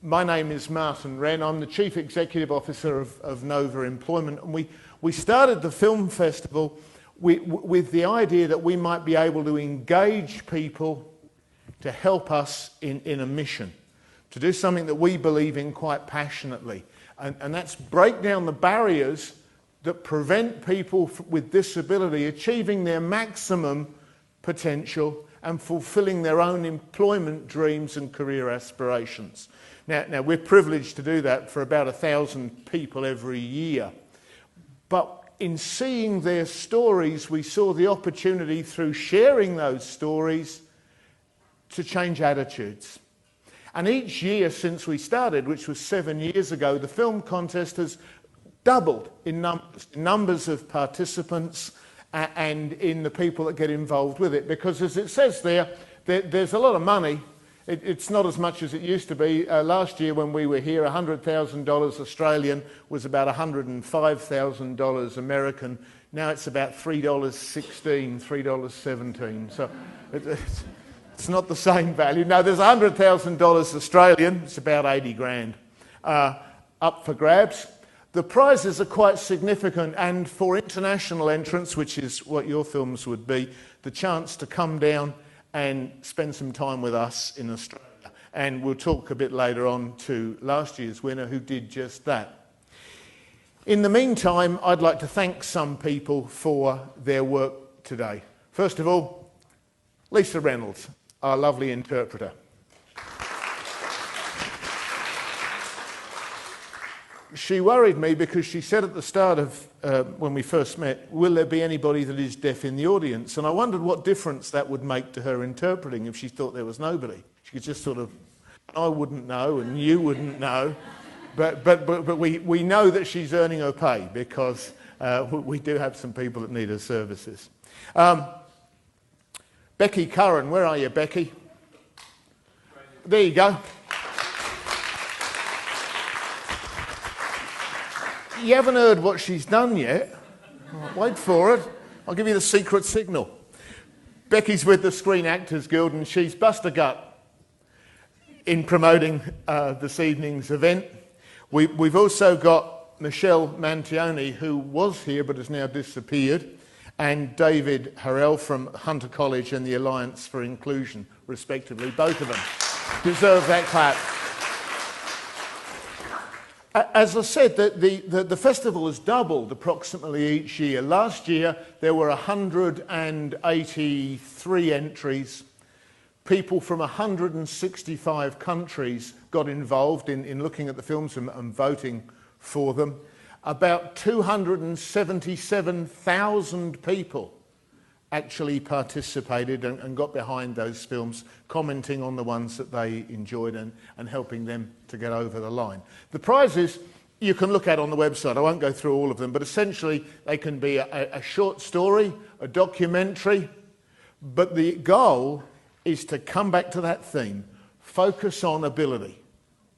My name is Martin Wren. I'm the Chief Executive Officer of Nova Employment, and we started the film festival with the idea that we might be able to engage people to help us in a mission, to do something that we believe in quite passionately, and that's break down the barriers that prevent people with disability achieving their maximum potential and fulfilling their own employment dreams and career aspirations. Now we're privileged to do that for about 1,000 people every year. But in seeing their stories, we saw the opportunity through sharing those stories to change attitudes. And each year since we started, which was 7 years ago, the film contest has doubled in numbers of participants and in the people that get involved with it. Because as it says there's a lot of money. It's not as much as it used to be. Last year when we were here, $100,000 Australian was about $105,000 American. Now it's about $3.16, $3.17. So it's not the same value. No, there's $100,000 Australian. It's about 80 grand up for grabs. The prizes are quite significant, and for international entrants, which is what your films would be, the chance to come down and spend some time with us in Australia. And we'll talk a bit later on to last year's winner who did just that. In the meantime, I'd like to thank some people for their work today. First of all, Lisa Reynolds, our lovely interpreter. She worried me because she said at the start of when we first met, will there be anybody that is deaf in the audience? And I wondered what difference that would make to her interpreting if she thought there was nobody. She could just sort of, I wouldn't know and you wouldn't know, but we know that she's earning her pay because we do have some people that need her services. Becky Curran, where are you, Becky? There you go. You haven't heard what she's done yet. Wait for it. I'll give you the secret signal. Becky's with the Screen Actors Guild and she's bust a gut in promoting this evening's event. We've also got Michelle Mantioni, who was here but has now disappeared, and David Harrell from Hunter College and the Alliance for Inclusion, respectively. Both of them deserve that clap. As I said, the festival has doubled approximately each year. Last year there were 183 entries. People from 165 countries got involved in looking at the films and voting for them. About 277,000 people actually participated and got behind those films, commenting on the ones that they enjoyed and helping them to get over the line. The prizes you can look at on the website. I won't go through all of them, but essentially they can be a short story, a documentary, but the goal is to come back to that theme, focus on ability.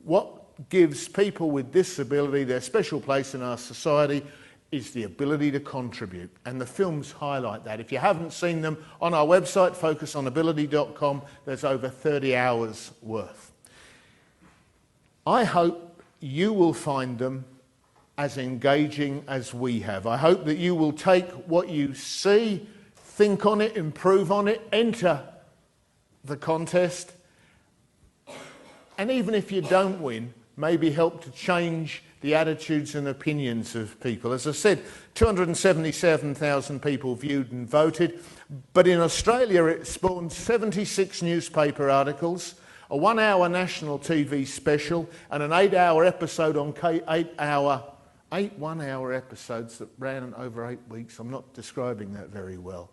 What gives people with disability their special place in our society is the ability to contribute, and the films highlight that. If you haven't seen them, on our website, focusonability.com, there's over 30 hours worth. I hope you will find them as engaging as we have. I hope that you will take what you see, think on it, improve on it, enter the contest, and even if you don't win, maybe help to change the attitudes and opinions of people. As I said, 277,000 people viewed and voted, but in Australia it spawned 76 newspaper articles, a 1-hour national TV special, and an 8-hour episode on 8 one-hour episodes that ran over 8 weeks. I'm not describing that very well.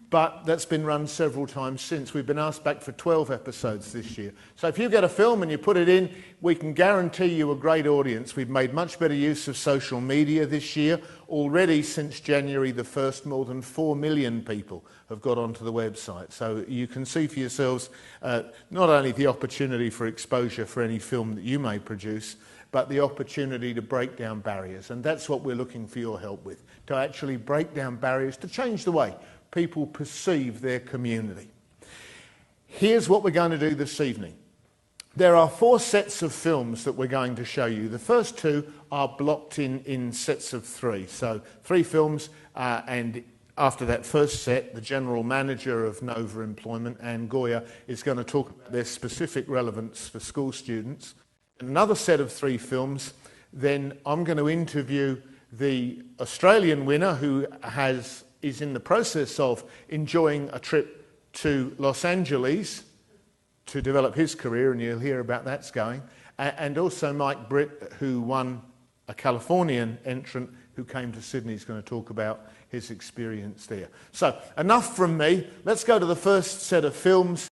But that's been run several times since. We've been asked back for 12 episodes this year. So if you get a film and you put it in, we can guarantee you a great audience. We've made much better use of social media this year. Already since January the 1st, more than 4 million people have got onto the website. So you can see for yourselves not only the opportunity for exposure for any film that you may produce, but the opportunity to break down barriers. And that's what we're looking for your help with, to actually break down barriers, to change the way people perceive their community. Here's what we're going to do this evening. There are 4 sets of films that we're going to show you. The first 2 are blocked in sets of 3. So 3 films, and after that first set, the General Manager of Nova Employment, Anne Goya, is going to talk about their specific relevance for school students. Another set of 3 films, then I'm going to interview the Australian winner who is in the process of enjoying a trip to Los Angeles to develop his career, and you'll hear about that's going, and also Mike Britt, who won a Californian entrant who came to Sydney. He's going to talk about his experience there. So, enough from me. Let's go to the first set of films.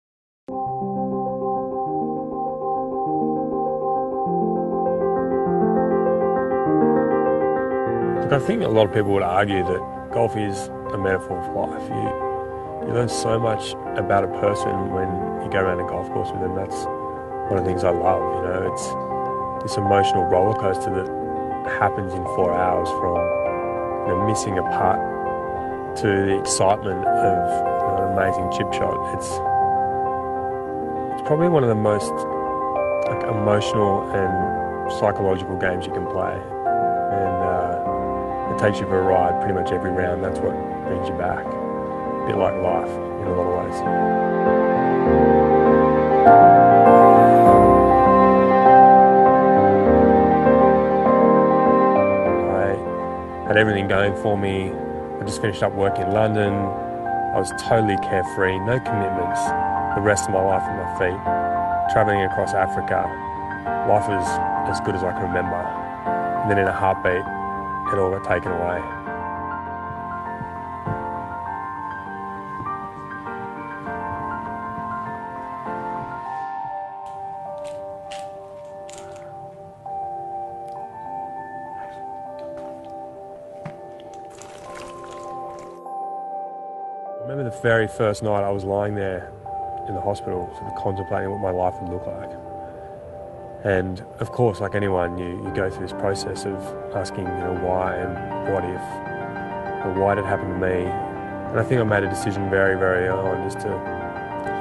Look, I think a lot of people would argue that golf is a metaphor of life. You learn so much about a person when you go around a golf course with them. That's one of the things I love, you know. It's this emotional roller coaster that happens in 4 hours, from, you know, missing a putt to the excitement of, you know, an amazing chip shot. It's probably one of the most emotional and psychological games you can play, and it takes you for a ride pretty much every round. That's what brings you back. A bit like life in a lot of ways. I had everything going for me. I just finished up work in London. I was totally carefree, no commitments. The rest of my life on my feet, travelling across Africa. Life was as good as I can remember. And then in a heartbeat, it all got taken away. I remember the very first night I was lying there in the hospital, sort of contemplating what my life would look like. And of course, like anyone, you go through this process of asking, you know, why and what if, or why did it happen to me? And I think I made a decision very, very early on just to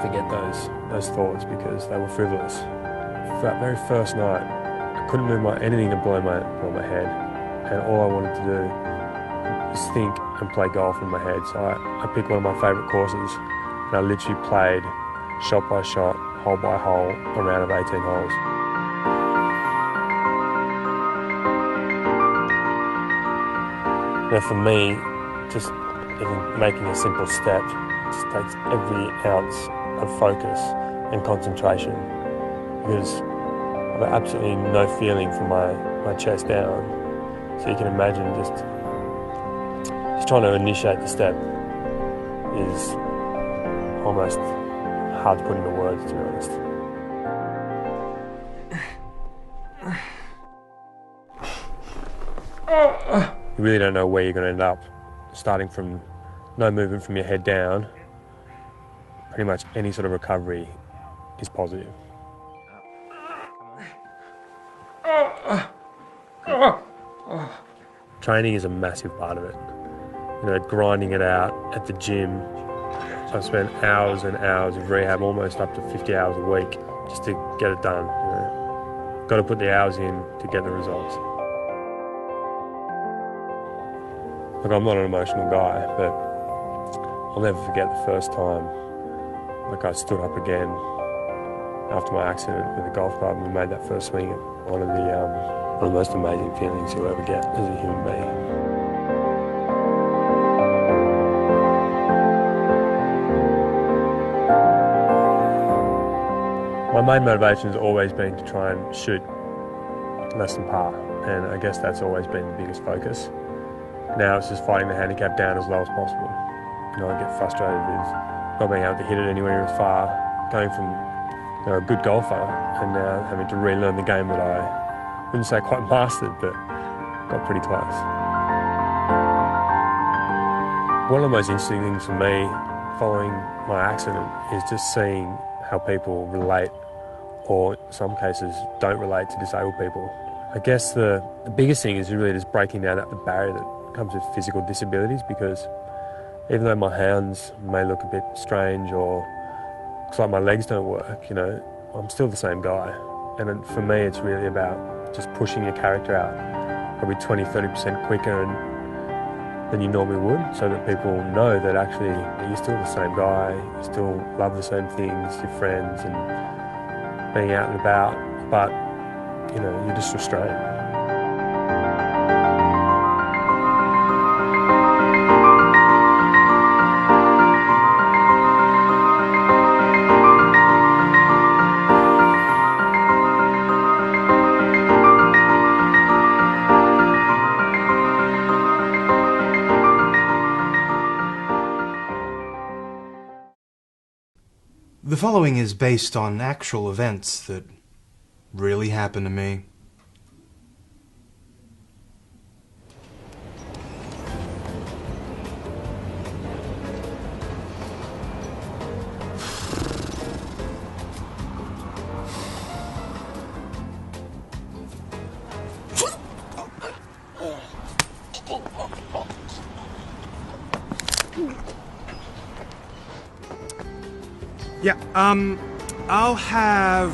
forget those thoughts, because they were frivolous. For that very first night, I couldn't move anything to blow my head, and all I wanted to do was think and play golf in my head. So I picked one of my favourite courses, and I literally played shot by shot, hole by hole, a round of 18 holes. Now for me, just even making a simple step just takes every ounce of focus and concentration, because I've got absolutely no feeling from my chest down. So you can imagine just trying to initiate the step is almost hard to put into words, to be honest. You really don't know where you're going to end up. Starting from no movement from your head down, pretty much any sort of recovery is positive. Training is a massive part of it. You know, grinding it out at the gym. I've spent hours and hours of rehab, almost up to 50 hours a week, just to get it done. You know, got to put the hours in to get the results. Look, I'm not an emotional guy, but I'll never forget the first time. Like, I stood up again after my accident with a golf club and made that first swing. One of the most amazing feelings you'll ever get as a human being. My main motivation has always been to try and shoot less than par, and I guess that's always been the biggest focus. Now it's just fighting the handicap down as low as possible. You know, I get frustrated with not being able to hit it anywhere as far, going from, you know, a good golfer and now having to relearn the game that I wouldn't say quite mastered, but got pretty close. One of the most interesting things for me following my accident is just seeing how people relate, or in some cases don't relate, to disabled people. I guess the biggest thing is really just breaking down that barrier that comes with physical disabilities, because even though my hands may look a bit strange or looks like my legs don't work, you know, I'm still the same guy. And for me, it's really about just pushing your character out probably 20-30% quicker than you normally would, so that people know that actually you're still the same guy, you still love the same things, your friends and being out and about, but you're just restrained. The following is based on actual events that really happened to me. Yeah, I'll have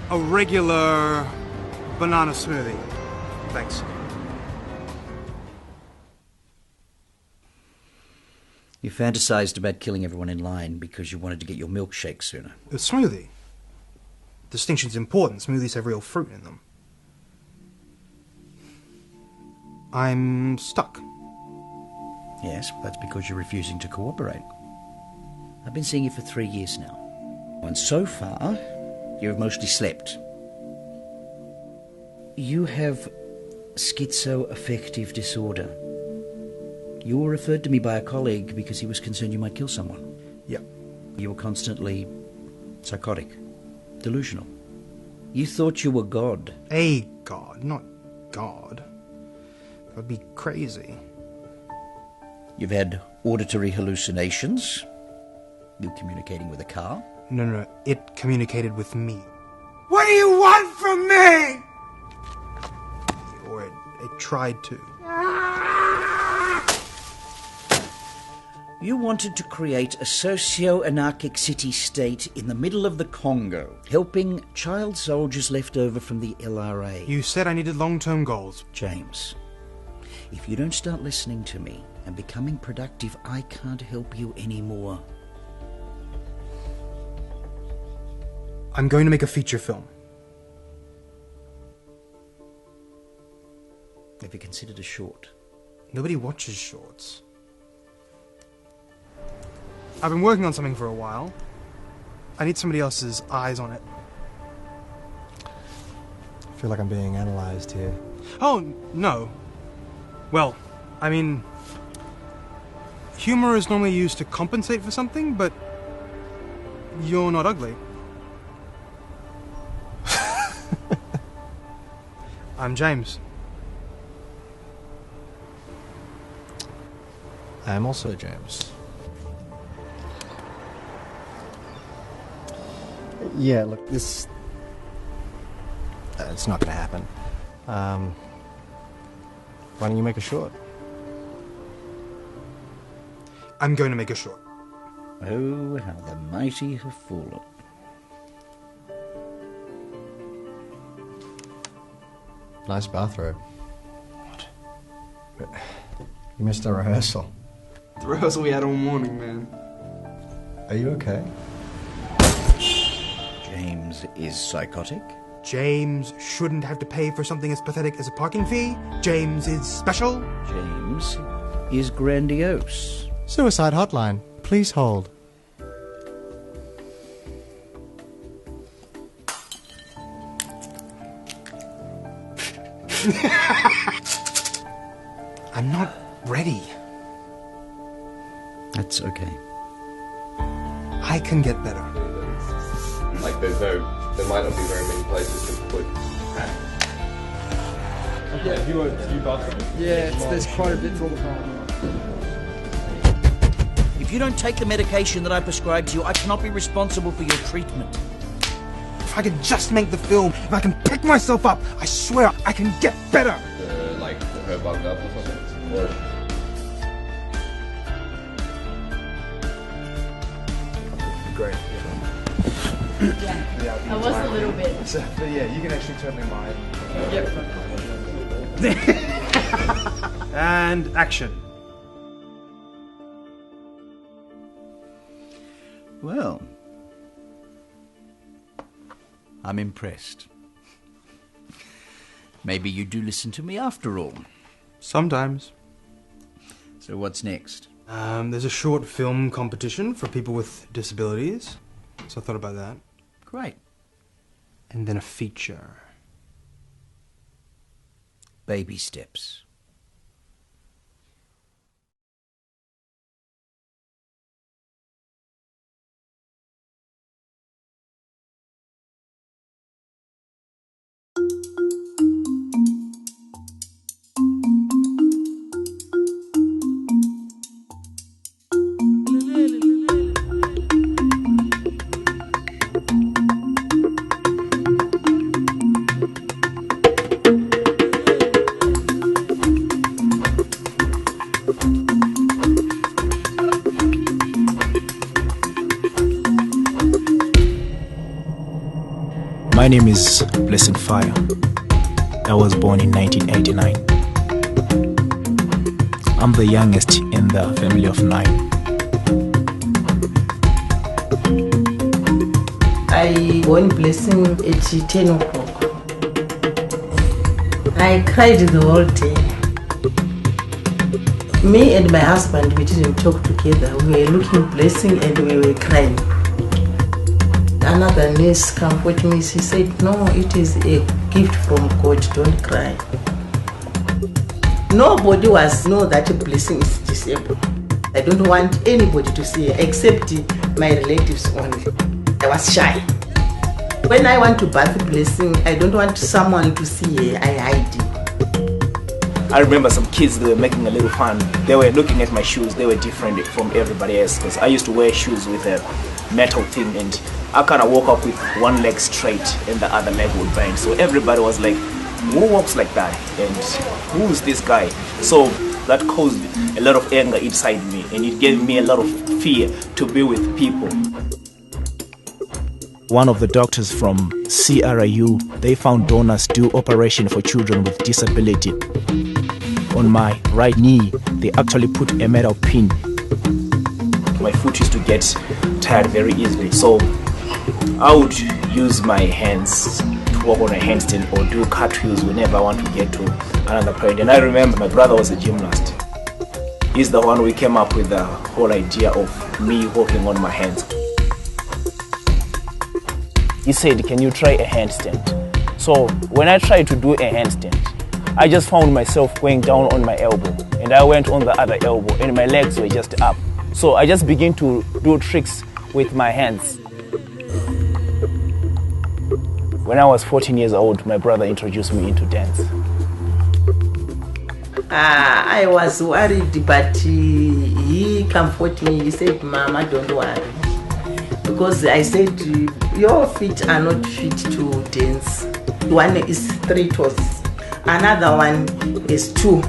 a regular banana smoothie. Thanks. You fantasized about killing everyone in line because you wanted to get your milkshake sooner. A smoothie. Distinction's important. Smoothies have real fruit in them. I'm stuck. Yes, well, that's because you're refusing to cooperate. I've been seeing you for 3 years now, and so far, you've mostly slept. You have schizoaffective disorder. You were referred to me by a colleague because he was concerned you might kill someone. Yeah. You were constantly psychotic, delusional. You thought you were God. A god, not God. That would be crazy. You've had auditory hallucinations. You communicating with a car? No, it communicated with me. What do you want from me? Or it tried to. You wanted to create a socio-anarchic city-state in the middle of the Congo, helping child soldiers left over from the LRA. You said I needed long-term goals. James, if you don't start listening to me and becoming productive, I can't help you anymore. I'm going to make a feature film. Have you considered a short? Nobody watches shorts. I've been working on something for a while. I need somebody else's eyes on it. I feel like I'm being analysed here. Oh, no. Well, I mean, humor is normally used to compensate for something, but you're not ugly. I'm James. I am also James. Yeah, look, this... it's not going to happen. Why don't you make a short? I'm going to make a short. Oh, how the mighty have fallen. Nice bathrobe. What? You missed our rehearsal. The rehearsal we had all morning, man. Are you okay? James is psychotic. James shouldn't have to pay for something as pathetic as a parking fee. James is special. James is grandiose. Suicide hotline. Please hold. I'm not ready. That's okay. I can get better. Like there might not be very many places to put. Yeah, if you want to do bathroom. Yeah, there's quite a bit to If you don't take the medication that I prescribe to you, I cannot be responsible for your treatment. If I can just make the film, if I can pick myself up, I swear I can get better. Like her bugged up or something. Or Great. Yeah. I was a little bit. So, but yeah, you can actually turn me mine. Yep. And action. Well, I'm impressed. Maybe you do listen to me after all. Sometimes. So what's next? There's a short film competition for people with disabilities. So I thought about that. Great. And then a feature. Baby steps. My name is Blessing Fire. I was born in 1989. I'm the youngest in the family of 9. I born Blessing at 10 o'clock. I cried the whole day. Me and my husband, we didn't talk together. We were looking Blessing and we were crying. Another nurse came with me. She said, no, it is a gift from God, don't cry. Nobody know that Blessing is disabled. I don't want anybody to see her except my relatives only. I was shy. When I want to bath Blessing, I don't want someone to see her. I hide it. I remember some kids, they were making a little fun. They were looking at my shoes. They were different from everybody else because I used to wear shoes with a metal thing, and I kind of walk up with one leg straight and the other leg would bend. So everybody was like, who walks like that? And who is this guy? So that caused a lot of anger inside me, and it gave me a lot of fear to be with people. One of the doctors from CRIU, they found donors do operation for children with disability. On my right knee, they actually put a metal pin. My foot used to get tired very easily, so I would use my hands to walk on a handstand or do cartwheels whenever I want to get to another point. And I remember my brother was a gymnast. He's the one who came up with the whole idea of me walking on my hands. He said, can you try a handstand? So when I tried to do a handstand, I just found myself going down on my elbow, and I went on the other elbow, and my legs were just up. So I just began to do tricks with my hands. When I was 14 years old, my brother introduced me into dance. I was worried, but he comforted me. He said, Mama, don't worry. Because I said, your feet are not fit to dance. One is 3 toes. Another one is 2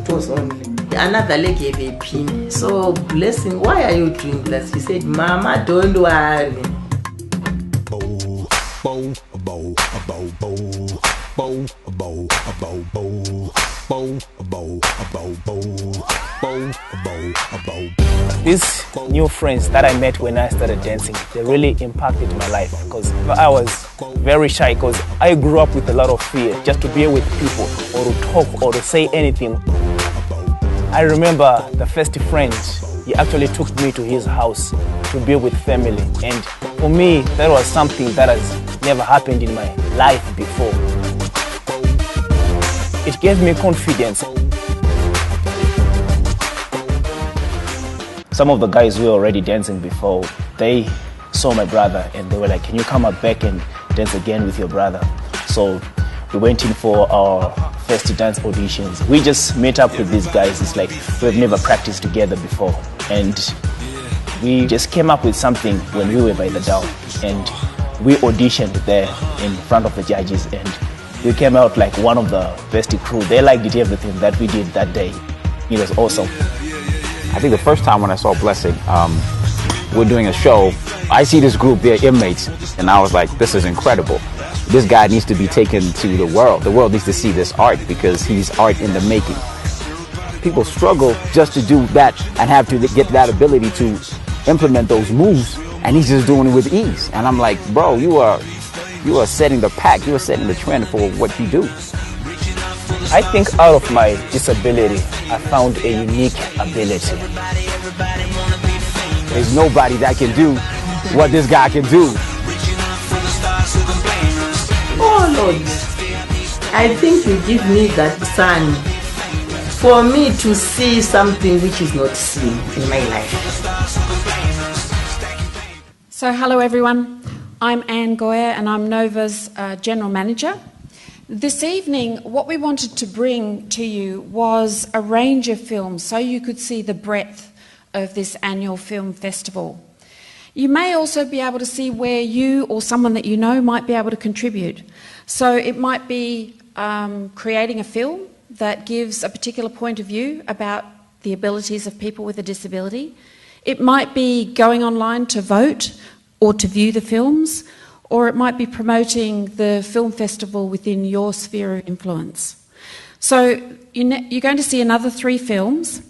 toes only. Another leg gave a pin. So, Blessing, why are you doing that? He said, Mama, don't worry. These new friends that I met when I started dancing, they really impacted my life because I was very shy because I grew up with a lot of fear just to be with people or to talk or to say anything. I remember the first friend, he actually took me to his house to be with family, and for me that was something that has never happened in my life before. It gave me confidence. Some of the guys who were already dancing before, they saw my brother and they were like, can you come back and dance again with your brother? So we went in for our first dance auditions. We just met up with these guys. It's like we've never practiced together before. And we just came up with something when we were by the Dow. And we auditioned there in front of the judges. And we came out like one of the best crew. They liked it, everything that we did that day. It was awesome. I think the first time when I saw Blessing, we're doing a show I see this group, they're inmates, and I was like, this is incredible. This guy needs to be taken to the world. The world needs to see this art because he's art in the making. People struggle just to do that and have to get that ability to implement those moves, and he's just doing it with ease. And I'm like, bro, you are setting the pack, you are setting the trend for what you do. I think out of my disability, I found a unique ability. There's nobody that can do what this guy can do. Oh Lord, I think you give me that sun for me to see something which is not seen in my life. So hello everyone, I'm Anne Goyer and I'm Nova's General Manager. This evening what we wanted to bring to you was a range of films so you could see the breadth of this annual film festival. You may also be able to see where you or someone that you know might be able to contribute. So it might be creating a film that gives a particular point of view about the abilities of people with a disability. It might be going online to vote or to view the films, or it might be promoting the film festival within your sphere of influence. So you're going to see another 3 films.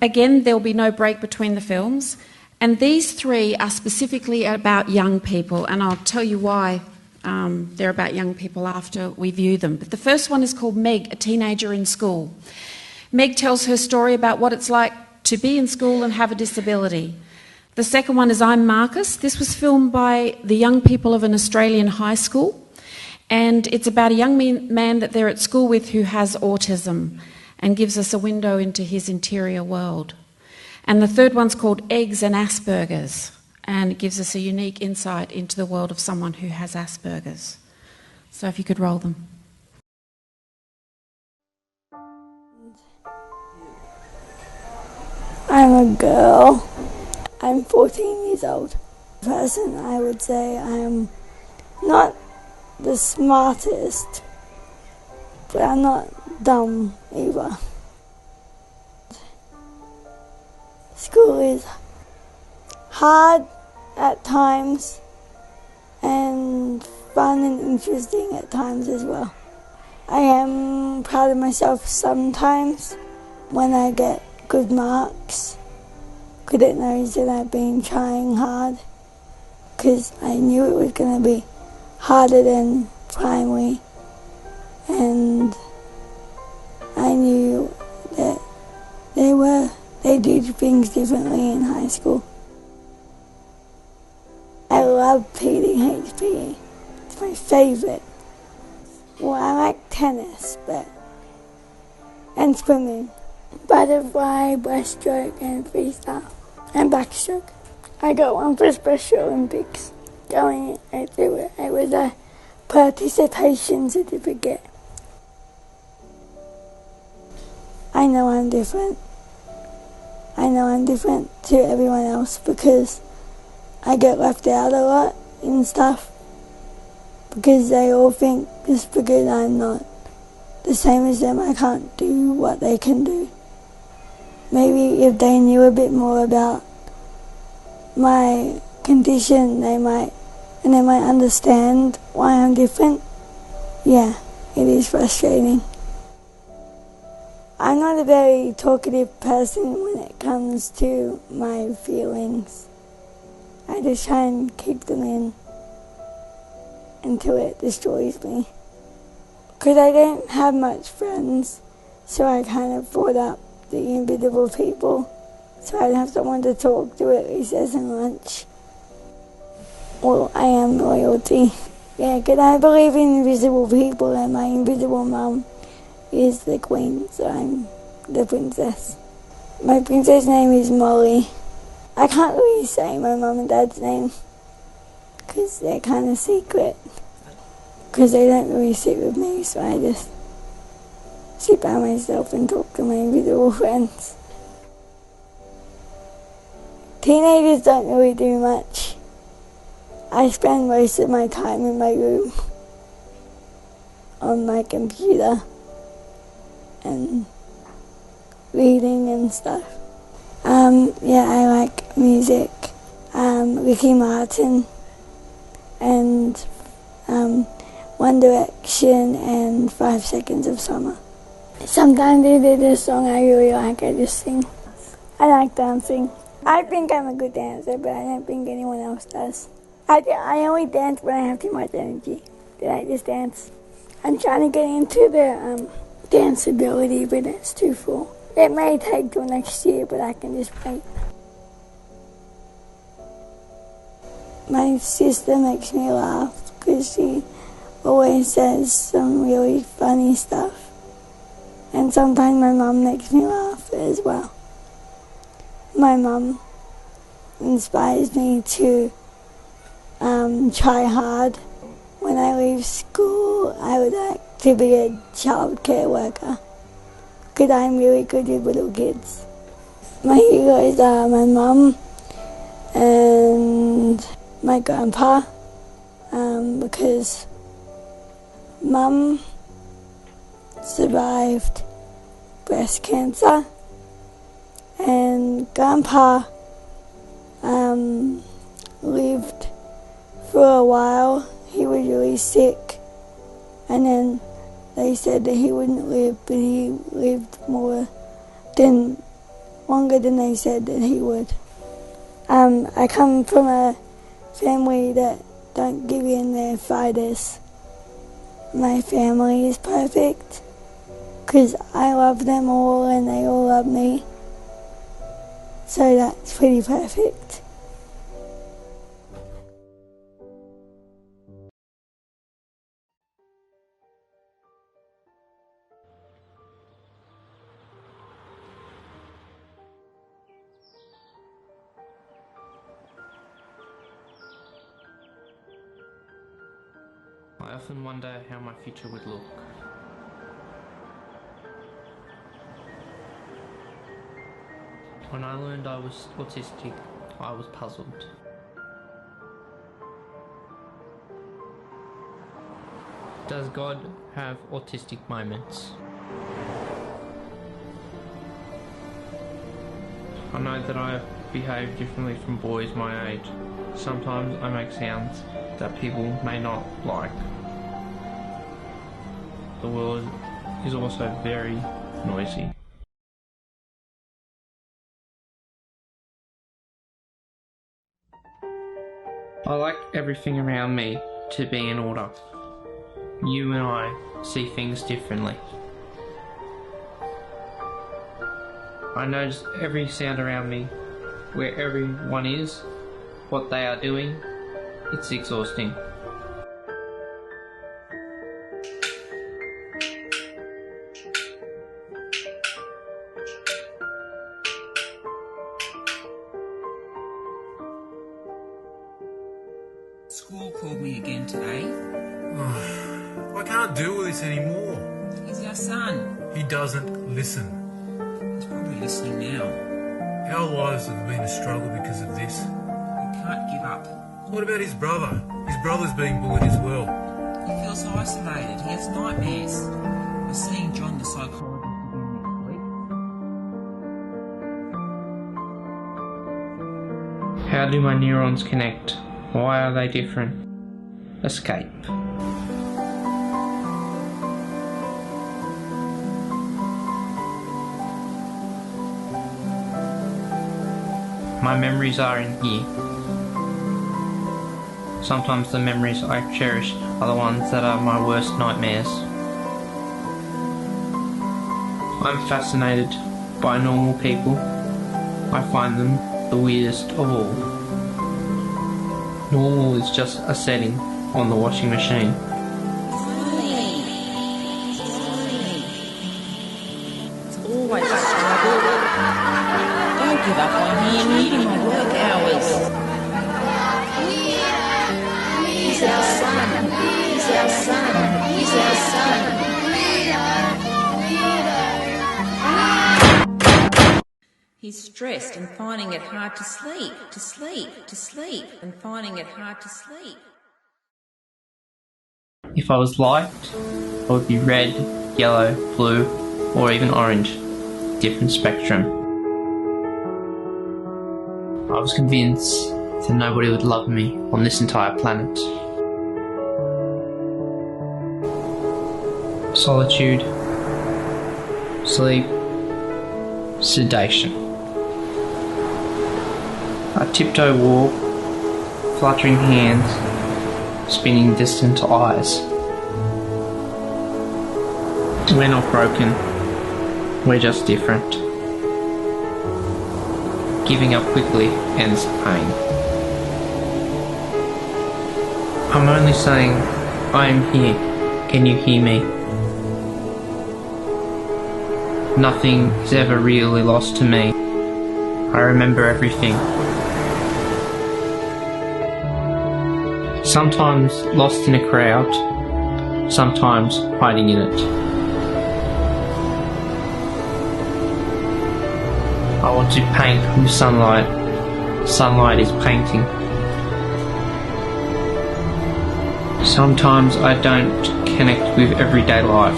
Again, there'll be no break between the films. And these 3 are specifically about young people, and I'll tell you why they're about young people after we view them. But the first one is called Meg, a teenager in school. Meg tells her story about what it's like to be in school and have a disability. The second one is I'm Marcus. This was filmed by the young people of an Australian high school, and it's about a young man that they're at school with who has autism and gives us a window into his interior world. And the third one's called Eggs and Asperger's, and it gives us a unique insight into the world of someone who has Asperger's. So if you could roll them. I'm a girl. I'm 14 years old. Person, I would say I'm not the smartest, but I'm not dumb either. School is hard at times and fun and interesting at times as well. I am proud of myself sometimes when I get good marks. Couldn't notice that I've been trying hard because I knew it was going to be harder than primary, and I knew that they do things differently in high school. I love PDHP. It's my favourite. Well, I like tennis, and swimming. Butterfly, breaststroke, and freestyle, and backstroke. I got one for Special Olympics. Going through it. It was a participation certificate. I know I'm different. I know I'm different to everyone else because I get left out a lot in stuff because they all think just because I'm not the same as them I can't do what they can do. Maybe if they knew a bit more about my condition, they might understand why I'm different. Yeah, it is frustrating. I'm not a very talkative person when it comes to my feelings. I just try and keep them in until it destroys me. Because I don't have much friends, so I kind of brought up the invisible people, so I'd have someone to talk to at recess and lunch. Well, I am royalty. Yeah, because I believe in invisible people, and my invisible mum is the queen, so I'm the princess. My princess name is Molly. I can't really say my mum and dad's name because they're kind of secret. Because they don't really sit with me, so I just sit by myself and talk to my invisible friends. Teenagers don't really do much. I spend most of my time in my room on my computer and reading and stuff. Yeah, I like music. Ricky Martin and One Direction and 5 Seconds of Summer. Sometimes they did a song I really like, I just sing. I like dancing. I think I'm a good dancer, but I don't think anyone else does. I only dance when I have too much energy. Then I just dance. I'm trying to get into the danceability, but it's too full. It may take till next year, but I can just wait. My sister makes me laugh because she always says some really funny stuff. And sometimes my mum makes me laugh as well. My mum inspires me to try hard. When I leave school, I would like to be a childcare worker because I'm really good with little kids. My heroes are my mum and my grandpa, because Mum survived breast cancer and Grandpa lived for a while. He was really sick and then they said that he wouldn't live, but he lived longer than they said that he would. I come from a family that don't give in, they're fighters. My family is perfect because I love them all and they all love me. So that's pretty perfect. I often wonder how my future would look. When I learned I was autistic, I was puzzled. Does God have autistic moments? I know that I behave differently from boys my age. Sometimes I make sounds that people may not like. The world is also very noisy. I like everything around me to be in order. You and I see things differently. I notice every sound around me, where everyone is, what they are doing. It's exhausting. School called me again today. I can't deal with this anymore. He's our son. He doesn't listen. He's probably listening now. Our lives have been a struggle because of this. We can't give up. What about his brother? His brother's being bullied as well. He feels isolated. He has nightmares. We're seeing John, the psychologist, again next week. How do my neurons connect? Why are they different? Escape. My memories are in here. Sometimes the memories I cherish are the ones that are my worst nightmares. I'm fascinated by normal people. I find them the weirdest of all. Normal is just a setting on the washing machine. It's always a struggle. Don't give up on him, needing my work hours. He's our son. He's our son. He's our son. He's stressed and finding it hard to sleep, and finding it hard to sleep. If I was liked, I would be red, yellow, blue, or even orange. Different spectrum. I was convinced then nobody would love me on this entire planet. Solitude, sleep, sedation. I tiptoe walk, fluttering hands, spinning distant eyes. We're not broken, we're just different. Giving up quickly ends pain. I'm only saying, I am here, can you hear me? Nothing is ever really lost to me. I remember everything. Sometimes lost in a crowd, sometimes hiding in it. I want to paint with sunlight. Sunlight is painting. Sometimes I don't connect with everyday life.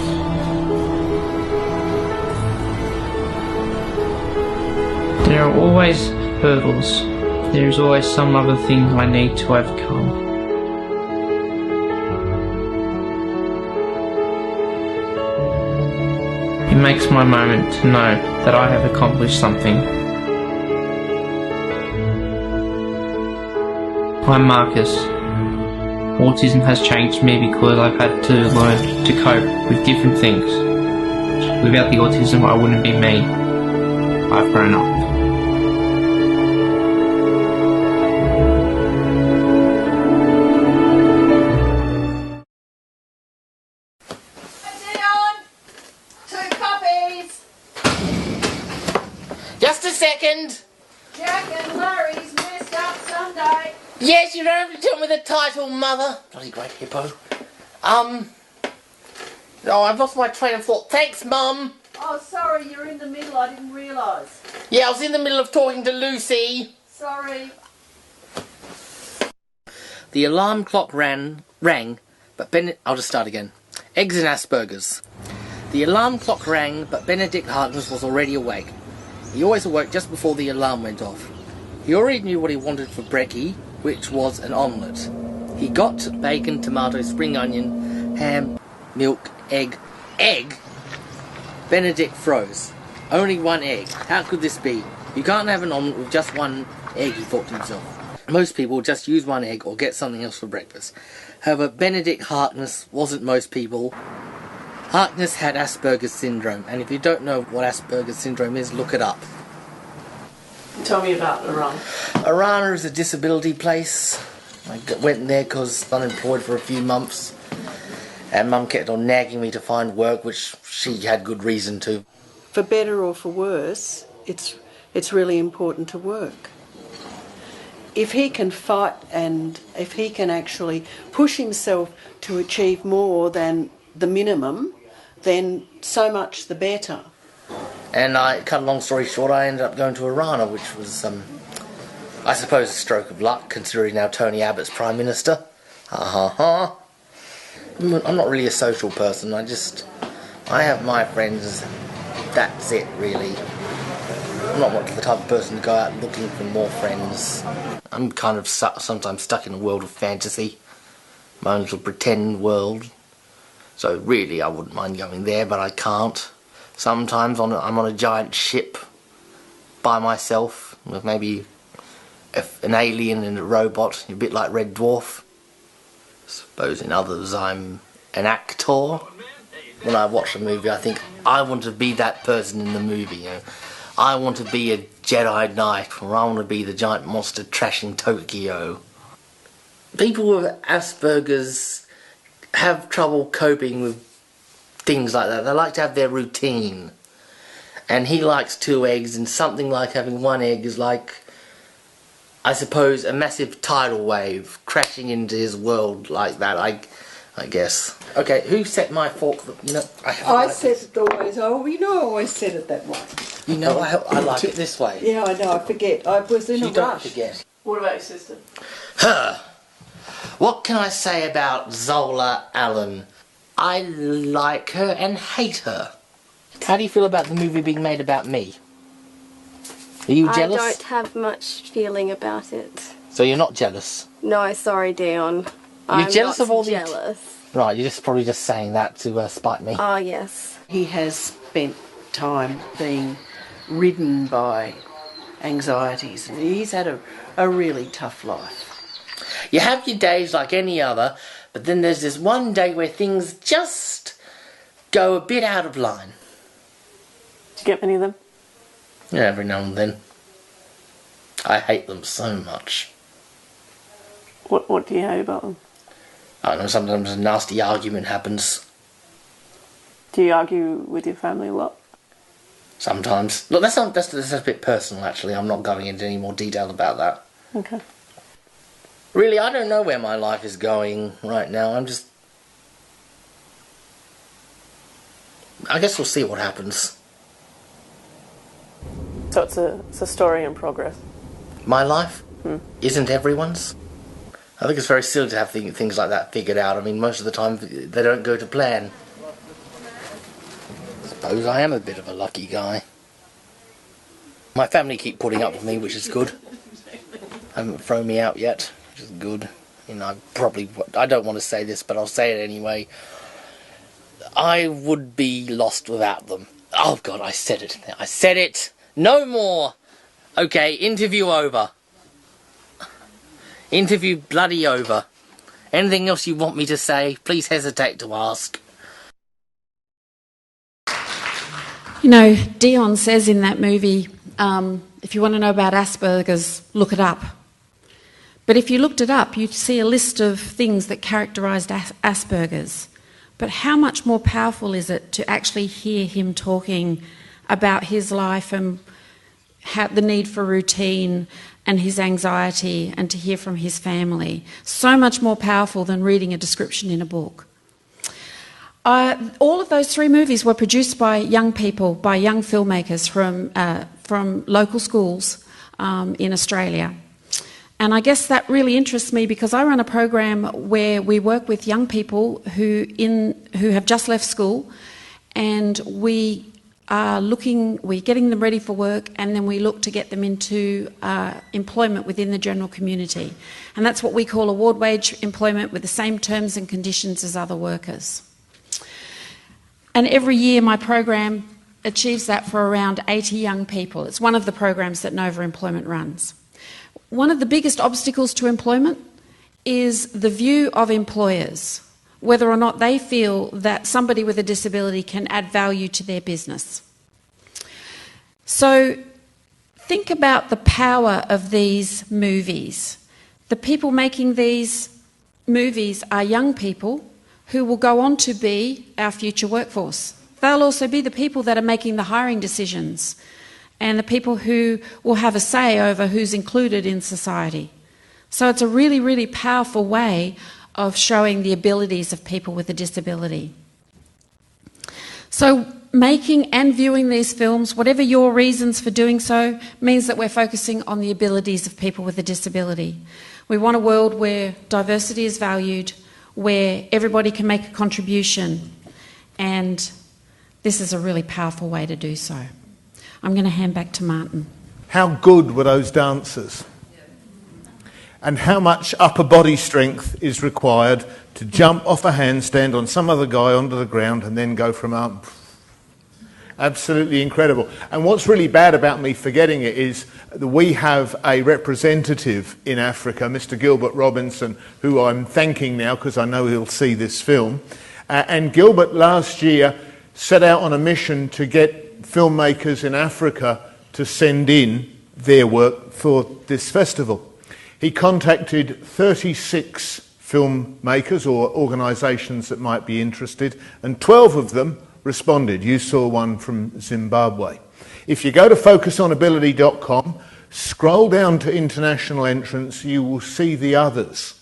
There are always hurdles. There is always some other thing I need to overcome. It makes my moment to know that I have accomplished something. I'm Marcus. Autism has changed me because I've had to learn to cope with different things. Without the autism, I wouldn't be me. I've grown up. Just a second. Jack and Larry's messed up Sunday. Yes, you don't have to tell me the title, Mother. Bloody great hippo. Oh, I've lost my train of thought. Thanks, Mum. Oh, sorry, you're in the middle. I didn't realise. Yeah, I was in the middle of talking to Lucy. Sorry. The alarm clock rang, but I'll just start again. Eggs and Asperger's. The alarm clock rang, but Benedict Harkness was already awake. He always awoke just before the alarm went off. He already knew what he wanted for brekkie, which was an omelette. He got bacon, tomato, spring onion, ham, milk, egg. Egg? Benedict froze. Only one egg. How could this be? You can't have an omelette with just one egg, he thought to himself. Most people just use one egg or get something else for breakfast. However, Benedict Harkness wasn't most people. Harkness had Asperger's syndrome, and if you don't know what Asperger's syndrome is, look it up. Tell me about Iran. Arana is a disability place. I went there because I was unemployed for a few months, and Mum kept on nagging me to find work, which she had good reason to. For better or for worse, it's really important to work. If he can fight and if he can actually push himself to achieve more than the minimum, then so much the better. And cut a long story short, I ended up going to Arana, which was, I suppose, a stroke of luck, considering now Tony Abbott's Prime Minister. I'm not really a social person. I have my friends. That's it, really. I'm not the type of person to go out looking for more friends. I'm kind of sometimes stuck in a world of fantasy, my own little pretend world. So really, I wouldn't mind going there, but I can't. Sometimes I'm on a giant ship by myself with maybe an alien and a robot, a bit like Red Dwarf. I suppose in others I'm an actor. When I watch a movie, I think I want to be that person in the movie. You know? I want to be a Jedi Knight, or I want to be the giant monster trashing Tokyo. People with Asperger's have trouble coping with things like that. They like to have their routine. And he likes 2 eggs, and something like having 1 egg is like, I suppose, a massive tidal wave crashing into his world like that, I guess. Okay, who set my fork? You know, I set it always. Oh, you know, I always set it that way. You know, I like it this way. Yeah, I know. I forget. I was in a rush. Don't forget. What about your sister? Her. What can I say about Zola Allen? I like her and hate her. How do you feel about the movie being made about me? Are you jealous? I don't have much feeling about it. So you're not jealous? No, sorry, Dion. You're jealous of all jealous. Right, you're probably just saying that to spite me. Oh, yes. He has spent time being ridden by anxieties. He's had a really tough life. You have your days like any other, but then there's this one day where things just go a bit out of line. Do you get many of them? Yeah, every now and then. I hate them so much. What do you hate about them? I don't know, sometimes a nasty argument happens. Do you argue with your family a lot? Sometimes. Look, that's a bit personal, actually. I'm not going into any more detail about that. Okay. Really, I don't know where my life is going right now. I guess we'll see what happens. So it's a story in progress. My life isn't everyone's. I think it's very silly to have things like that figured out. I mean, most of the time they don't go to plan. I suppose I am a bit of a lucky guy. My family keep putting up with me, which is good. Haven't thrown me out yet, which is good. You know, I don't want to say this, but I'll say it anyway. I would be lost without them. Oh God, I said it. I said it. No more. Okay, interview over. Interview bloody over. Anything else you want me to say, please hesitate to ask. You know, Dion says in that movie, if you want to know about Asperger's, look it up. But if you looked it up, you'd see a list of things that characterised Asperger's. But how much more powerful is it to actually hear him talking about his life and the need for routine and his anxiety, and to hear from his family? So much more powerful than reading a description in a book. All of those 3 movies were produced by young people, by young filmmakers from local schools in Australia. And I guess that really interests me because I run a program where we work with young people who have just left school, and we're getting them ready for work, and then we look to get them into employment within the general community. And that's what we call award wage employment with the same terms and conditions as other workers. And every year my program achieves that for around 80 young people. It's one of the programs that Nova Employment runs. One of the biggest obstacles to employment is the view of employers, whether or not they feel that somebody with a disability can add value to their business. So think about the power of these movies. The people making these movies are young people who will go on to be our future workforce. They'll also be the people that are making the hiring decisions and the people who will have a say over who's included in society. So it's a really, really powerful way of showing the abilities of people with a disability. So making and viewing these films, whatever your reasons for doing so, means that we're focusing on the abilities of people with a disability. We want a world where diversity is valued, where everybody can make a contribution, and this is a really powerful way to do so. I'm going to hand back to Martin. How good were those dancers? And how much upper body strength is required to jump off a handstand on some other guy onto the ground and then go from up? Absolutely incredible. And what's really bad about me forgetting it is that we have a representative in Africa, Mr. Gilbert Robinson, who I'm thanking now because I know he'll see this film. And Gilbert last year set out on a mission to get filmmakers in Africa to send in their work for this festival. He contacted 36 filmmakers or organisations that might be interested, and 12 of them responded. You saw one from Zimbabwe. If you go to focusonability.com, scroll down to international entrants, you will see the others.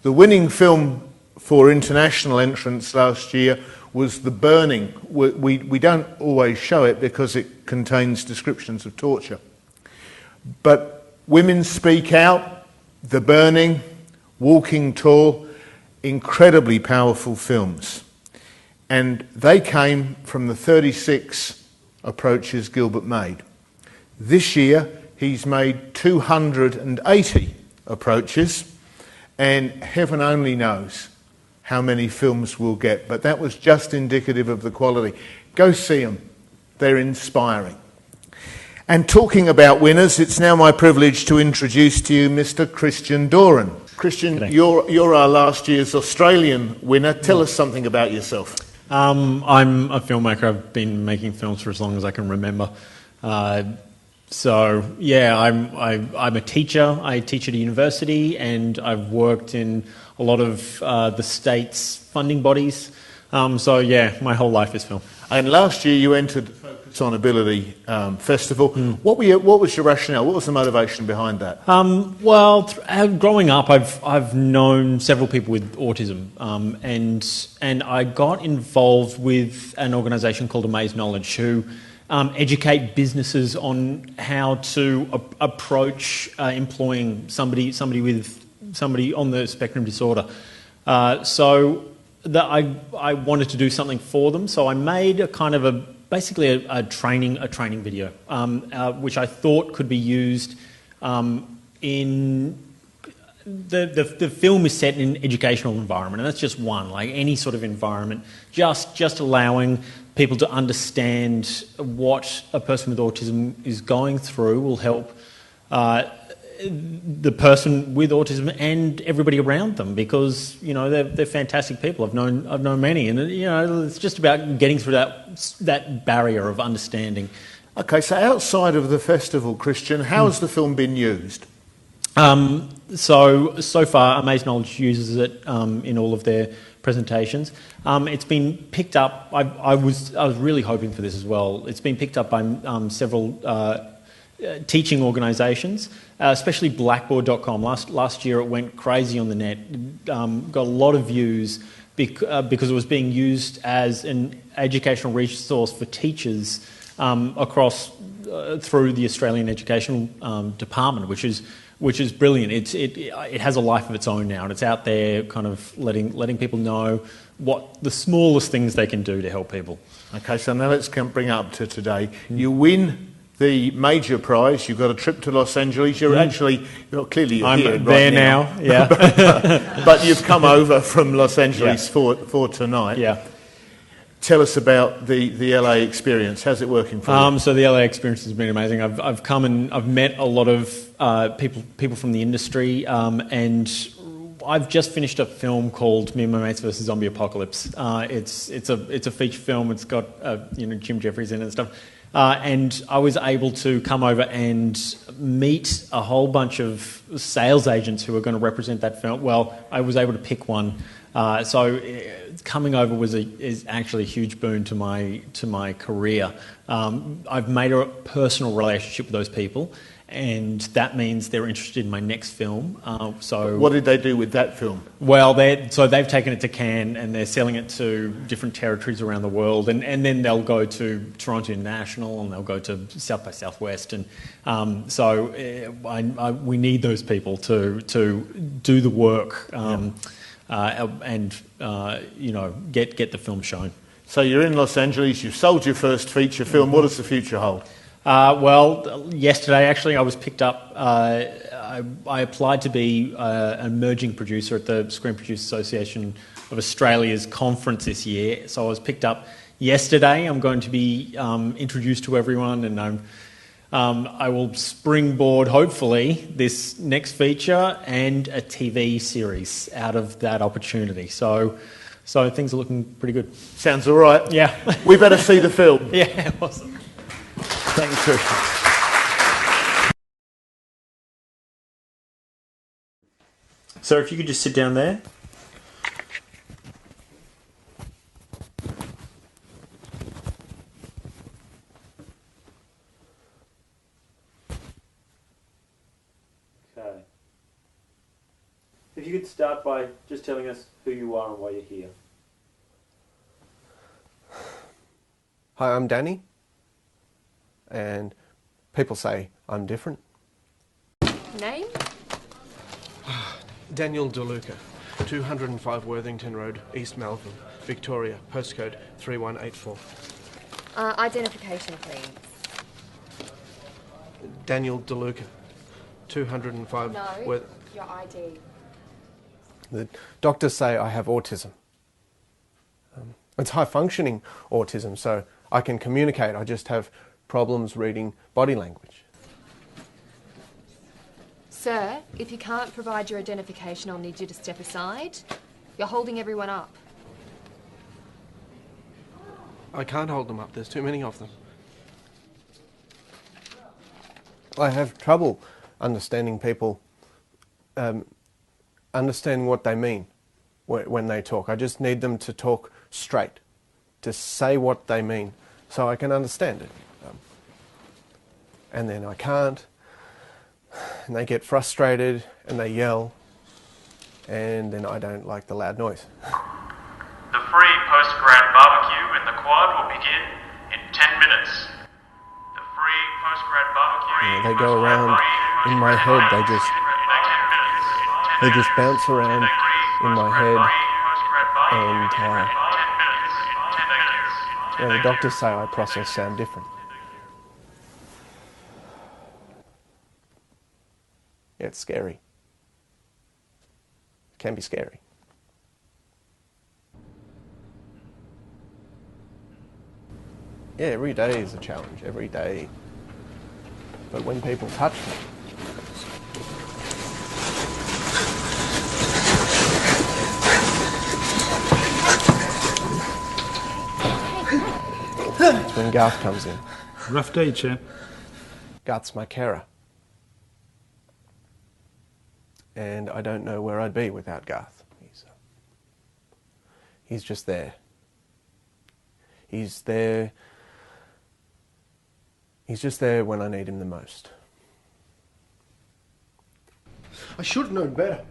The winning film for international entrants last year was The Burning. We don't always show it because it contains descriptions of torture. But Women Speak Out, The Burning, Walking Tall, incredibly powerful films. And they came from the 36 approaches Gilbert made. This year, he's made 280 approaches, and heaven only knows how many films we'll get, but that was just indicative of the quality. Go see them. They're inspiring. And talking about winners, it's now my privilege to introduce to you Mr. Christian Doran. Christian, you're our last year's Australian winner. Tell us something about yourself. I'm a filmmaker. I've been making films for as long as I can remember. So yeah, I'm a teacher. I teach at a university, and I've worked in a lot of the state's funding bodies. So yeah, my whole life is film. And last year you entered the Focus on Ability Festival. What was your rationale? What was the motivation behind that? Well, growing up, I've known several people with autism, and I got involved with an organisation called Amaze Knowledge, who educate businesses on how to approach employing somebody on the spectrum disorder. So that I wanted to do something for them, so I made a kind of basically a training video, which I thought could be used in the film is set in an educational environment, and that's just one, like any sort of environment, just allowing people to understand what a person with autism is going through will help the person with autism and everybody around them, because they're fantastic people. I've known many, and it's just about getting through that barrier of understanding. Okay, so outside of the festival, Christian, how has the film been used? So far, Amaze Knowledge uses it in all of their presentations. It's been picked up. I was really hoping for this as well. It's been picked up by several teaching organisations, especially Blackboard.com. Last year it went crazy on the net, got a lot of views because it was being used as an educational resource for teachers across through the Australian Educational Department, which is brilliant. It has a life of its own now, and it's out there kind of letting people know what the smallest things they can do to help people. Okay, so now let's bring up to today. You win the major prize. You've got a trip to Los Angeles. You're actually, clearly you're here right there now. Yeah. but you've come over from Los Angeles for tonight. Yeah. Tell us about the LA experience. How's it working for you? So the LA experience has been amazing. I've come and I've met a lot of people from the industry, and I've just finished a film called Me and My Mates vs. Zombie Apocalypse. It's a feature film. It's got Jim Jeffries in it and stuff. And I was able to come over and meet a whole bunch of sales agents who were going to represent that film. Well, I was able to pick one. So coming over is actually a huge boon to my career. I've made a personal relationship with those people, and that means they're interested in my next film. So what did they do with that film? Well, they've taken it to Cannes, and they're selling it to different territories around the world, and then they'll go to Toronto International, and they'll go to South by Southwest, and we need those people to do the work. And get the film shown. So you're in Los Angeles, you've sold your first feature film. What does the future hold? Well, yesterday actually I was picked up. I applied to be an emerging producer at the Screen Producers Association of Australia's conference this year. So I was picked up yesterday. I'm going to be introduced to everyone, and I will springboard, hopefully, this next feature and a TV series out of that opportunity. So things are looking pretty good. Sounds all right. Yeah. We better see the film. Yeah, awesome. Thanks, Christian. So if you could just sit down there. If you could start by just telling us who you are and why you're here. Hi, I'm Danny, and people say I'm different. Name? Daniel DeLuca, 205 Worthington Road, East Melbourne, Victoria, postcode 3184. Identification, please. Daniel DeLuca, 205 No. your ID. The doctors say I have autism. It's high-functioning autism, so I can communicate. I just have problems reading body language. Sir, if you can't provide your identification, I'll need you to step aside. You're holding everyone up. I can't hold them up. There's too many of them. I have trouble understanding people, understanding what they mean when they talk. I just need them to talk straight, to say what they mean, so I can understand it. And then I can't, and they get frustrated, and they yell, and then I don't like the loud noise. The free post-grad barbecue in the quad will begin in 10 minutes. The free post-grad barbecue... They go around in my head, they just bounce around in my head, and the doctors say I process sound different. Yeah, it's scary. It can be scary. Yeah, every day is a challenge, every day. But when people touch me, it's when Garth comes in. Rough day, champ. Garth's my carer. And I don't know where I'd be without Garth. He's just there. He's there. He's just there when I need him the most. I should have known better.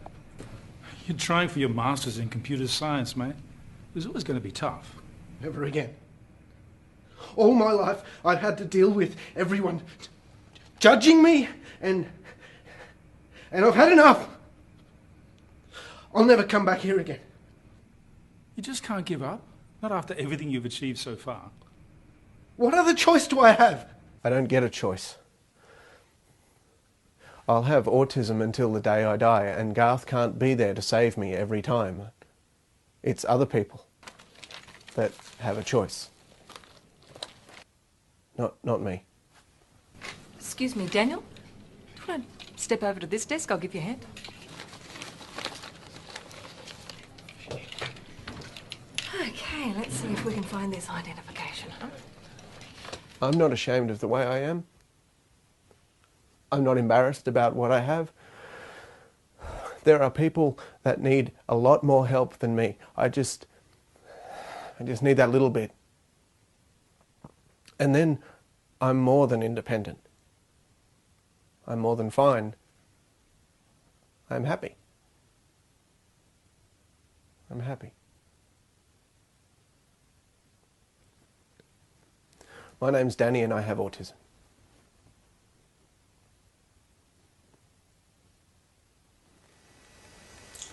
You're trying for your master's in computer science, mate. It was always going to be tough. Never again. All my life I've had to deal with everyone judging me, and I've had enough. I'll never come back here again. You just can't give up. Not after everything you've achieved so far. What other choice do I have? I don't get a choice. I'll have autism until the day I die, and Garth can't be there to save me every time. It's other people that have a choice. Not me. Excuse me, Daniel? Do you want to step over to this desk? I'll give you a hand. Okay, let's see if we can find this identification. I'm not ashamed of the way I am. I'm not embarrassed about what I have. There are people that need a lot more help than me. I just need that little bit. And then I'm more than independent. I'm more than fine. I'm happy. I'm happy. My name's Danny and I have autism.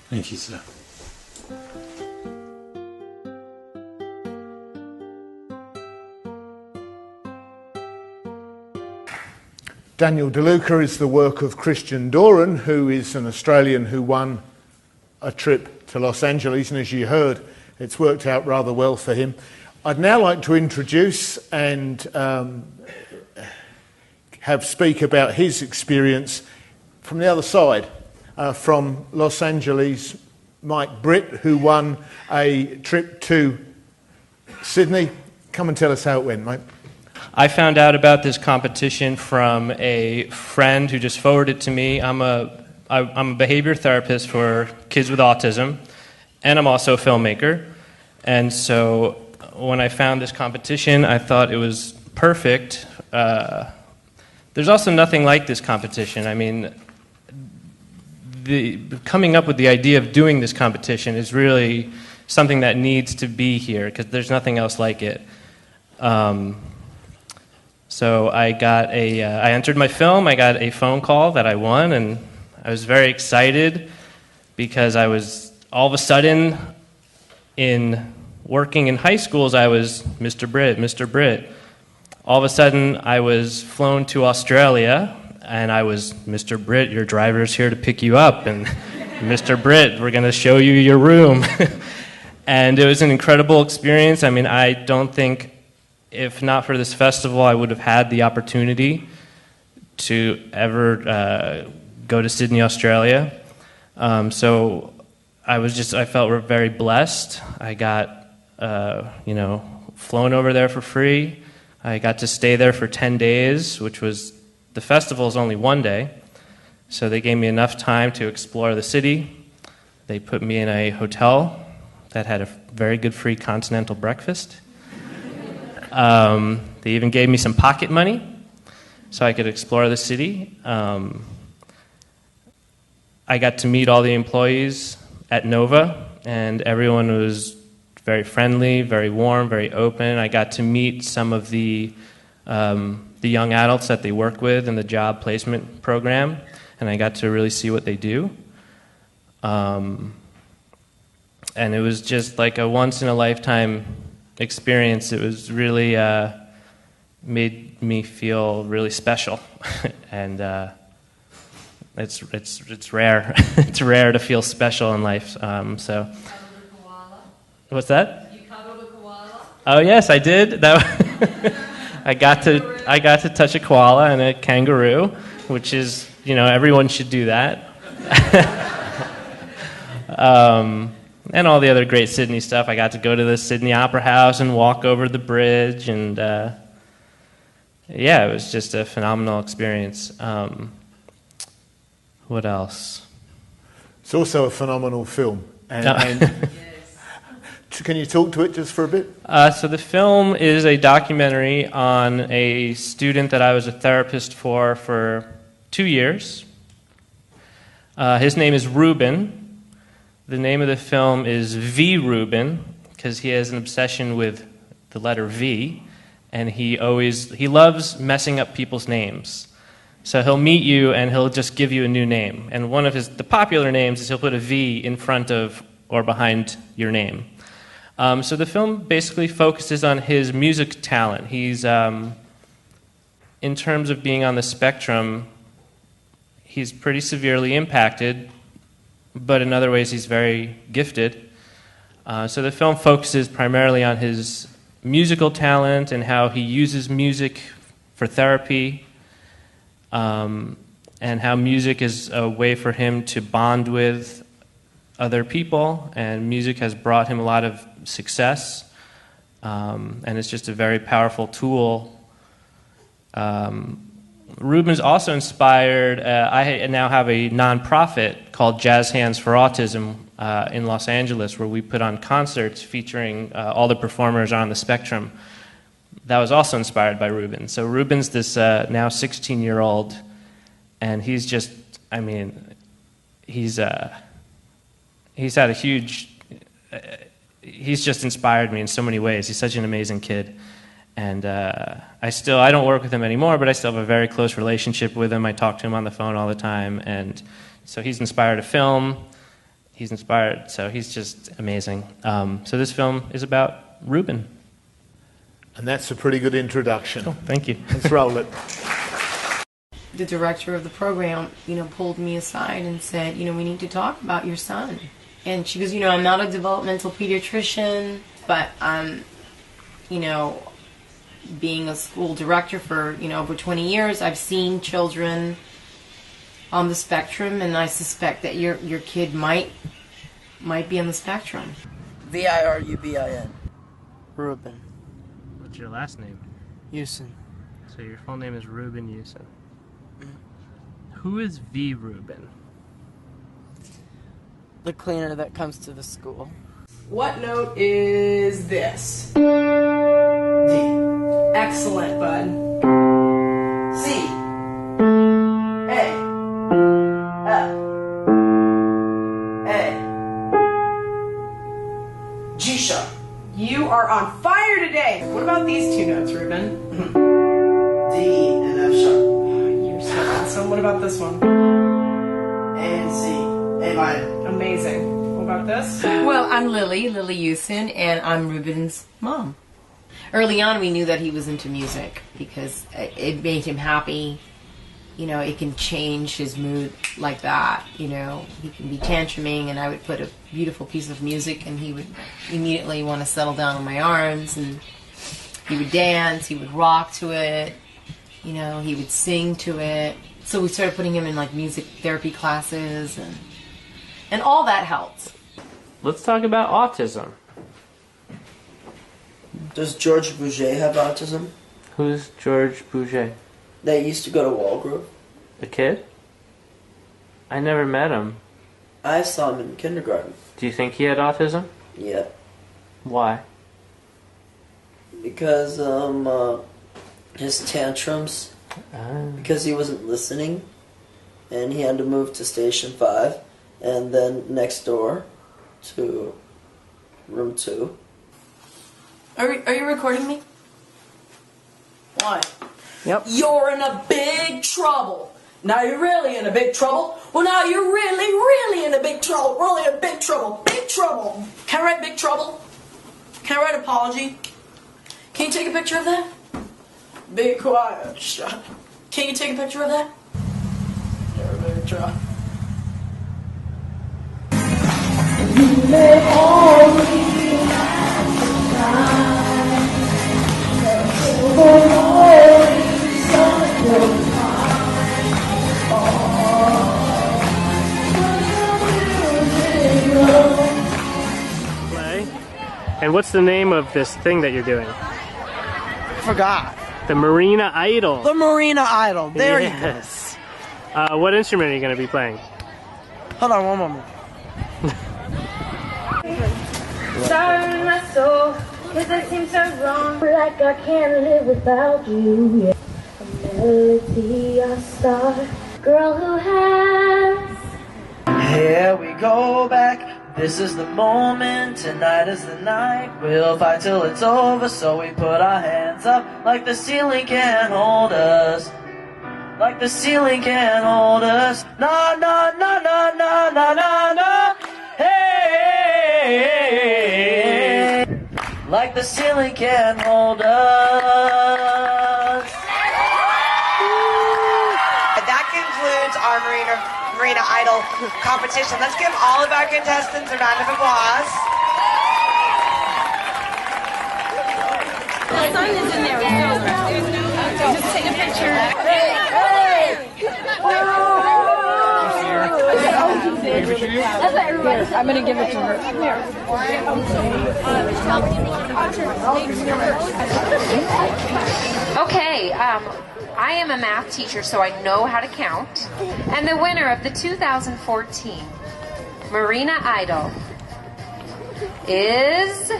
Thank you, sir. Daniel DeLuca is the work of Christian Doran, who is an Australian who won a trip to Los Angeles, and as you heard, it's worked out rather well for him. I'd now like to introduce and have speak about his experience from the other side, from Los Angeles, Mike Britt, who won a trip to Sydney. Come and tell us how it went, mate. I found out about this competition from a friend who just forwarded it to me. I'm a behavior therapist for kids with autism, and I'm also a filmmaker. And so when I found this competition, I thought it was perfect. There's also nothing like this competition. I mean, coming up with the idea of doing this competition is really something that needs to be here, because there's nothing else like it. So I entered my film, I got a phone call that I won, and I was very excited because I was, all of a sudden, in working in high schools, I was Mr. Britt. All of a sudden, I was flown to Australia and I was, Mr. Britt, your driver's here to pick you up, and Mr. Britt, we're going to show you your room. And it was an incredible experience. I mean, I don't think, if not for this festival, I would have had the opportunity to ever go to Sydney, Australia. So I felt very blessed. I got, flown over there for free. I got to stay there for 10 days, which was, the festival is only 1 day. So they gave me enough time to explore the city. They put me in a hotel that had a very good free continental breakfast. They even gave me some pocket money so I could explore the city. I got to meet all the employees at Nova, and everyone was very friendly, very warm, very open. I got to meet some of the young adults that they work with in the job placement program, and I got to really see what they do. And it was just like a once-in-a-lifetime experience. It was really made me feel really special, and it's rare. It's rare to feel special in life. So, what's that? You cuddled a koala? Oh yes, I did. I got to touch a koala and a kangaroo, which is, everyone should do that. And all the other great Sydney stuff. I got to go to the Sydney Opera House and walk over the bridge, and it was just a phenomenal experience. What else? It's also a phenomenal film. And can you talk to it just for a bit? So the film is a documentary on a student that I was a therapist for 2 years. His name is Ruben. The name of the film is V. Ruben, because he has an obsession with the letter V, and he loves messing up people's names. So he'll meet you and he'll just give you a new name. And one of the popular names is he'll put a V in front of or behind your name. So the film basically focuses on his music talent. He's, in terms of being on the spectrum, he's pretty severely impacted, but in other ways he's very gifted. So the film focuses primarily on his musical talent and how he uses music for therapy, and how music is a way for him to bond with other people, and music has brought him a lot of success, and it's just a very powerful tool. Ruben's also inspired, I now have a nonprofit called Jazz Hands for Autism in Los Angeles, where we put on concerts featuring all the performers on the spectrum. That was also inspired by Ruben. So Ruben's this now 16-year-old, and he's just, he's had a huge, he's just inspired me in so many ways. He's such an amazing kid. And I don't work with him anymore, but I still have a very close relationship with him. I talk to him on the phone all the time, and so he's inspired a film. So he's just amazing. So this film is about Ruben. And that's a pretty good introduction. Oh, thank you. Let's roll it. The director of the program, pulled me aside and said, we need to talk about your son. And she goes, I'm not a developmental pediatrician, but I'm, being a school director for, over 20 years, I've seen children on the spectrum, and I suspect that your kid might be on the spectrum. V-I-R-U-B-I-N. Ruben. What's your last name? Yusin. So your full name is Ruben Yusin. Who is V. Ruben? The cleaner that comes to the school. What note is this? D. Excellent, bud. C. A. F. A. G sharp. You are on fire today. What about these two notes, Ruben? D and F sharp. You're so awesome. What about this one? A and C. A minor. Amazing. What about this? Well, I'm Lily Yusin, and I'm Ruben's mom. Early on, we knew that he was into music because it made him happy, it can change his mood like that. He can be tantruming, and I would put a beautiful piece of music, and he would immediately want to settle down in my arms, and he would dance, he would rock to it, he would sing to it. So we started putting him in like music therapy classes, and all that helped. Let's talk about autism. Does George Bouget have autism? Who's George Bouget? That used to go to Walgrove. The kid? I never met him. I saw him in kindergarten. Do you think he had autism? Yeah. Why? Because his tantrums. Because he wasn't listening, and he had to move to Station 5, and then next door to room 2. Are you recording me? Why? Yep. You're in a big trouble. Now you're really in a big trouble. Well, now you're really in a big trouble. Really in big trouble. Big trouble. Can I write big trouble? Can I write apology? Can you take a picture of that? Be quiet. Shut. Can you take a picture of that? You're in a big trouble. And what's the name of this thing that you're doing? Forgot. The Marina Idol. The Marina Idol. There you go. Yes. What instrument are you going to be playing? Hold on one moment. Sorry, my soul, 'cause I seem so wrong. Like I can't live without you. Yeah. A melody, a star, girl who has. Here we go back. This is the moment. Tonight is the night. We'll fight till it's over. So we put our hands up like the ceiling can't hold us. Like the ceiling can't hold us. No, no, no, no, no, no, no, no. Hey, like the ceiling can't hold us. That concludes our Marina Idol competition. Let's give all of our contestants a round of applause. The sun is in there. Just take a picture. Hey! That's what everybody said. I'm going to give it to her. Okay, I am a math teacher, so I know how to count. And the winner of the 2014 Marina Idol is...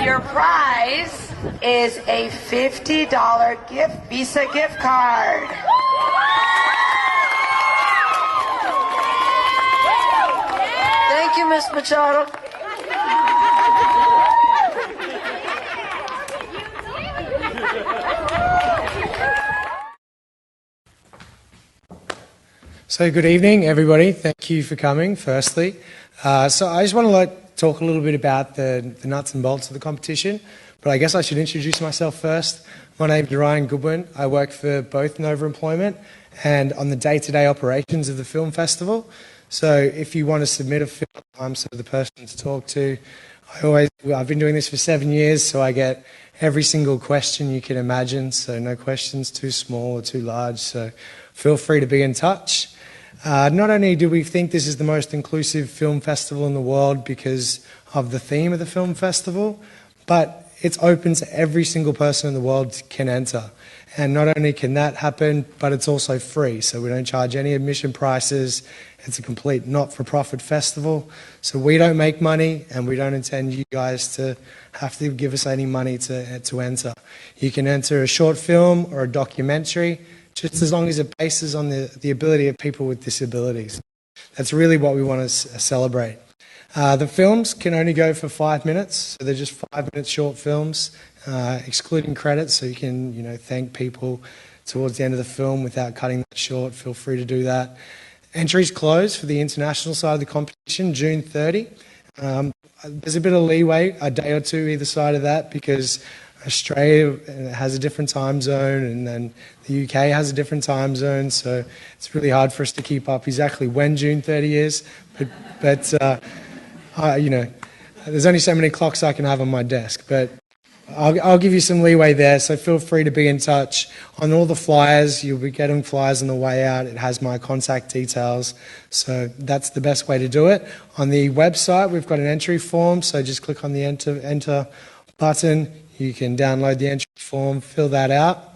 Your prize is a $50 Visa gift card. Thank you, Miss Machado. So good evening, everybody. Thank you for coming, firstly. So I just want to talk a little bit about the nuts and bolts of the competition, but I guess I should introduce myself first. My name is Ryan Goodwin. I work for both Nova Employment and on the day-to-day operations of the film festival. So if you want to submit a film, I'm sort of the person to talk to. I've been doing this for 7 years, so I get every single question you can imagine, so no questions too small or too large, so feel free to be in touch. Not only do we think this is the most inclusive film festival in the world because of the theme of the film festival, but it's open to every single person in the world can enter. And not only can that happen, but it's also free, so we don't charge any admission prices. It's a complete not-for-profit festival, so we don't make money and we don't intend you guys to have to give us any money to enter. You can enter a short film or a documentary, just as long as it bases on the ability of people with disabilities. That's really what we want to celebrate. The films can only go for 5 minutes, so they're just 5-minute short films, excluding credits, so you can thank people towards the end of the film without cutting that short. Feel free to do that. Entries close for the international side of the competition June 30. There's a bit of leeway, a day or two either side of that, because Australia has a different time zone and then the UK has a different time zone, so it's really hard for us to keep up exactly when June 30 is. But you know, there's only so many clocks I can have on my desk, but I'll give you some leeway there, so feel free to be in touch. On all the flyers, you'll be getting flyers on the way out. It has my contact details, so that's the best way to do it. On the website, we've got an entry form, so just click on the enter button. You can download the entry form, fill that out.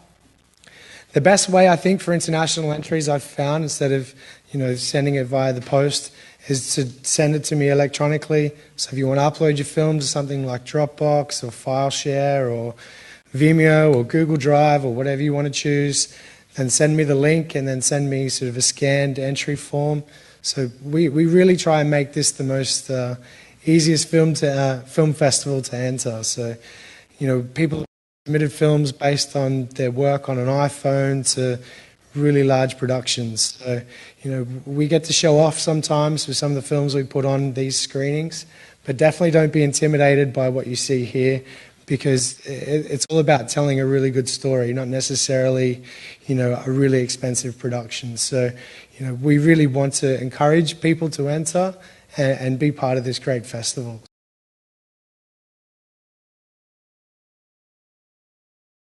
The best way, I think, for international entries I've found, instead of sending it via the post, is to send it to me electronically. So if you want to upload your films to something like Dropbox or FileShare or Vimeo or Google Drive or whatever you want to choose, then send me the link and then send me sort of a scanned entry form. So we really try and make this the most easiest film festival to enter. So, people submitted films based on their work on an iPhone to really large productions. So, we get to show off sometimes with some of the films we put on these screenings, but definitely don't be intimidated by what you see here, because it's all about telling a really good story, not necessarily, a really expensive production. So, we really want to encourage people to enter and be part of this great festival.